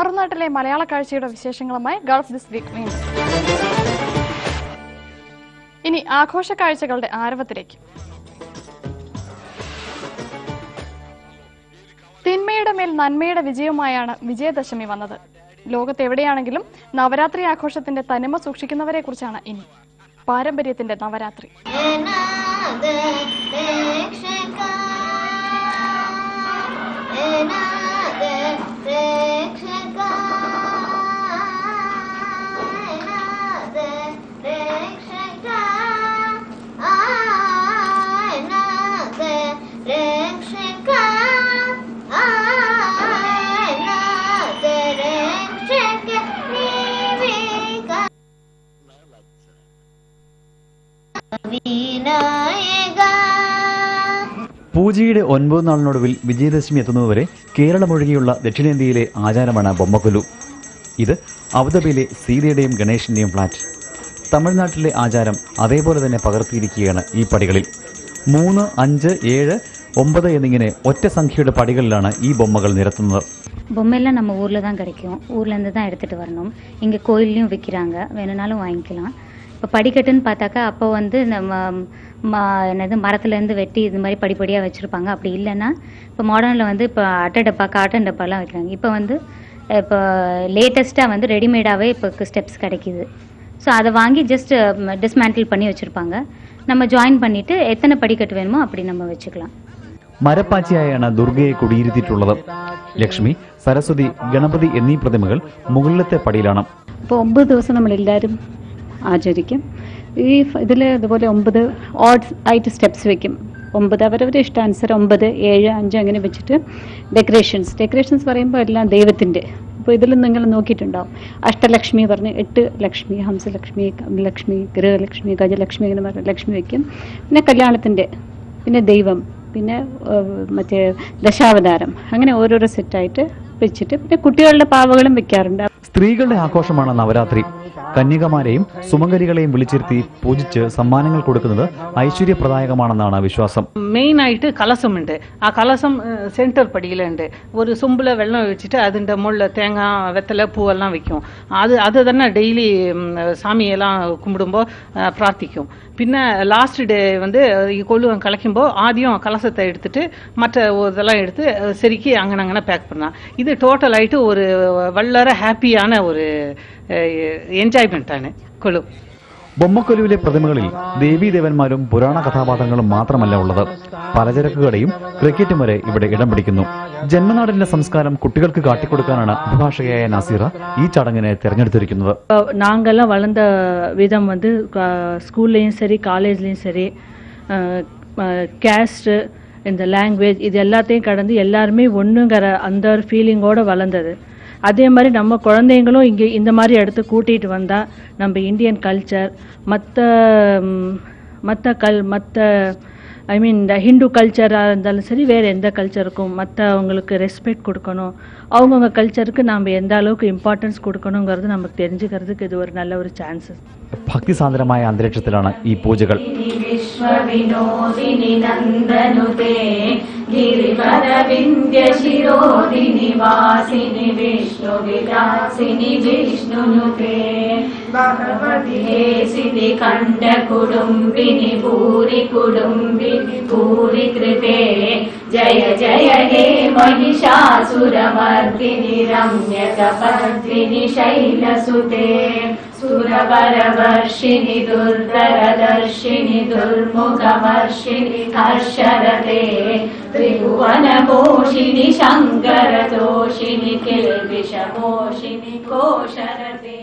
മാറുനാട്ടിലെ മലയാള കാഴ്ചയുടെ വിശേഷങ്ങളുമായി Gulf this week news. ഇനി ആഘോഷ കാഴ്ചകളുടെ ആരവത്തിലേക്ക്. തിന്മയുടെ മേൽ നന്മയുടെ വിജയവുമായാണ് വിജയദശമി വന്നത്. ലോകത്തെവിടെയാണെങ്കിലും നവരാത്രി ആഘോഷത്തിന്റെ തനിമ സൂക്ഷിക്കുന്നവരെ കുറിച്ചാണ് ഇനി. പാരമ്പര്യത്തിന്റെ നവരാത്രി. പൂജയുടെ 9 നാളിനൊടുവിൽ വിജയദശമി എത്തുന്നതുവരെ കേരളമൊഴികെയുള്ള ദക്ഷിണേന്ത്യയിലെ ആചാരമാണ് ബൊമ്മക്കൊലു. ഇത് അബുദാബിയിലെ സീതയുടെയും ഗണേശന്റെയും ഫ്ലാറ്റ്. തമിഴ്നാട്ടിലെ ആചാരം അതേപോലെ തന്നെ പകർത്തിയിരിക്കുകയാണ് ഈ പടികളിൽ. 3, 5, 7, 9 എന്നിങ്ങനെ ഒറ്റ സംഖ്യയുടെ പടികളിലാണ് ഈ ബൊമ്മകൾ നിരത്തുന്നത്. பொம்மையெல்லாம் நம்ம ஊரில் தான் கிடைக்கும். ஊர்லேருந்து தான் எடுத்துகிட்டு வரணும். இங்கே கோயில்லையும் விற்கிறாங்க, வேணும்னாலும் வாங்கிக்கலாம். இப்போ படிக்கட்டுன்னு பார்த்தாக்கா அப்போ வந்து நம்ம என்னது மரத்துலேருந்து வெட்டி இது மாதிரி படிப்படியாக வச்சுருப்பாங்க. அப்படி இல்லைன்னா இப்போ மாடர்னில் வந்து இப்போ அட்டை டப்பா காட்டன் டப்பாலாம் வைக்கிறாங்க. இப்போ வந்து இப்போ லேட்டஸ்ட்டாக வந்து ரெடிமேடாகவே இப்போ ஸ்டெப்ஸ் கிடைக்கிது. ஸோ அதை வாங்கி ஜஸ்ட் டிஸ்மேண்டில் பண்ணி வச்சுருப்பாங்க. நம்ம ஜாயின் பண்ணிவிட்டு எத்தனை படிக்கட்டு வேணுமோ அப்படி நம்ம வச்சுக்கலாம். മരപ്പാച്ചിയായാണ് ദുർഗയെ കുടിയിരുത്തിയിട്ടുള്ളത്. ലക്ഷ്മി, സരസ്വതി, ഗണപതി എന്നീ പ്രതിമകൾ മുകളിലത്തെ പടിയിലാണ്. ഇപ്പോൾ 9 ദിവസം നമ്മളെല്ലാവരും ആചരിക്കും. ഈ ഇതിൽ അതുപോലെ 9 ഓഡ് ആയിട്ട് സ്റ്റെപ്സ് വെക്കും. 9 അവരവരുടെ ഇഷ്ടാനുസരം 9, 7, 5 അങ്ങനെ വെച്ചിട്ട് ഡെക്കറേഷൻസ് പറയുമ്പോൾ എല്ലാം ദൈവത്തിൻ്റെ. ഇപ്പോൾ ഇതിൽ നിങ്ങൾ നോക്കിയിട്ടുണ്ടാവും, അഷ്ടലക്ഷ്മി പറഞ്ഞ് 8 ലക്ഷ്മി, ഹംസലക്ഷ്മി, ലക്ഷ്മി, ഗൃഹലക്ഷ്മി, ഗജലക്ഷ്മി അങ്ങനെ പറഞ്ഞ ലക്ഷ്മി വയ്ക്കും. പിന്നെ കല്യാണത്തിൻ്റെ, പിന്നെ ദൈവം, പിന്നെ മറ്റേ ദശാവതാരം, അങ്ങനെ ഓരോരോ സെറ്റായിട്ട് വെച്ചിട്ട് പിന്നെ കുട്ടികളുടെ പാവകളും വെക്കാറുണ്ട്. സ്ത്രീകളുടെ ആഘോഷമാണ് നവരാത്രി. കന്യകമാരെയും സുമംഗലികളെയും വിളിച്ചിരുത്തി പൂജിച്ച് സമ്മാനങ്ങൾ കൊടുക്കുന്നത് ഐശ്വര്യപ്രദായകമാണെന്നാണ് വിശ്വാസം. മെയിൻ ആയിട്ട് കലസമുണ്ട്. ആ കലസം സെൻറ്റർ പടിയിലുണ്ട്. ഒരു സുമ്പിൽ വെള്ളം ഒഴിച്ചിട്ട് അതിൻ്റെ മുകളിൽ തേങ്ങ, വെത്തല, പൂവെല്ലാം വെക്കും. അത് തന്നെ ഡെയിലി சாமியெல்லாம் கும்பிடும்போது பிரார்த்திக்கும். பின்ன லாஸ்ட் டே வந்து கொள்ளுவம் கலைக்கும்போது ஆதியம் கலசத்தை எடுத்துட்டு மற்ற இதெல்லாம் எடுத்து செருக்கி அங்கனங்கன்னா பேக் பண்ணலாம். இது டோட்டல் ஆகிட்டு ஒரு வல்லற ஹாப்பியான ஒரு എൻജോയ്മെന്റാണ് കൊലു. ബൊമ്മക്കൊലുവിലെ പ്രതിമകളിൽ ദേവീദേവന്മാരും പുരാണ കഥാപാത്രങ്ങളും മാത്രമല്ല ഉള്ളത്. പലചരക്ക് കടയും ക്രിക്കറ്റും വരെ ഇവിടെ ഇടം പിടിക്കുന്നു. ജന്മനാടിന്റെ സംസ്കാരം കുട്ടികൾക്ക് കാട്ടിക്കൊടുക്കാനാണ് അഭിഭാഷകയായ നസീറ ഈ ചടങ്ങിനെ തിരഞ്ഞെടുത്തിരിക്കുന്നത്. நாங்கெல்லாம் வளர்ந்த விதம் வந்து ஸ்கூல்லையும் சரி காலேஜ்லேயும் சரி கேஸ்ட்டு, இந்த லாங்குவேஜ், இது எல்லாத்தையும் கடந்து எல்லாருமே ஒன்றுங்கிற அந்த ஒரு ஃபீலிங்கோடு வளர்ந்தது. அதே மாதிரி நம்ம குழந்தைங்களும் இங்கே இந்த மாதிரி இடத்த கூட்டிகிட்டு வந்தால் நம்ம இந்தியன் கல்ச்சர் மற்ற ஐ மீன் இந்த ஹிந்து கல்ச்சராக இருந்தாலும் சரி, வேறு எந்த கல்ச்சருக்கும் மற்றவங்களுக்கு ரெஸ்பெக்ட் கொடுக்கணும். அவங்கவுங்க கல்ச்சருக்கு நம்ம எந்த அளவுக்கு இம்பார்ட்டன்ஸ் கொடுக்கணுங்கிறது நமக்கு தெரிஞ்சுக்கிறதுக்கு இது ஒரு நல்ல ஒரு சான்சஸ். ഭക്തിസാന്ദ്രമായ അന്തരീക്ഷത്തിലാണ് ഈ പൂജകൾ. ജയ ജയ ഹേ महिषासुरमर्दिनि रम्यकपर्दिनि शैलसुते सुरवरवर्षिणि दुर्धरदर्शिनि दुर्मुखवर्षिणि हर्षरते त्रिभुवनपोषिणि शङ्करदोषिणि किल्बिषमोषिनि कोशरते.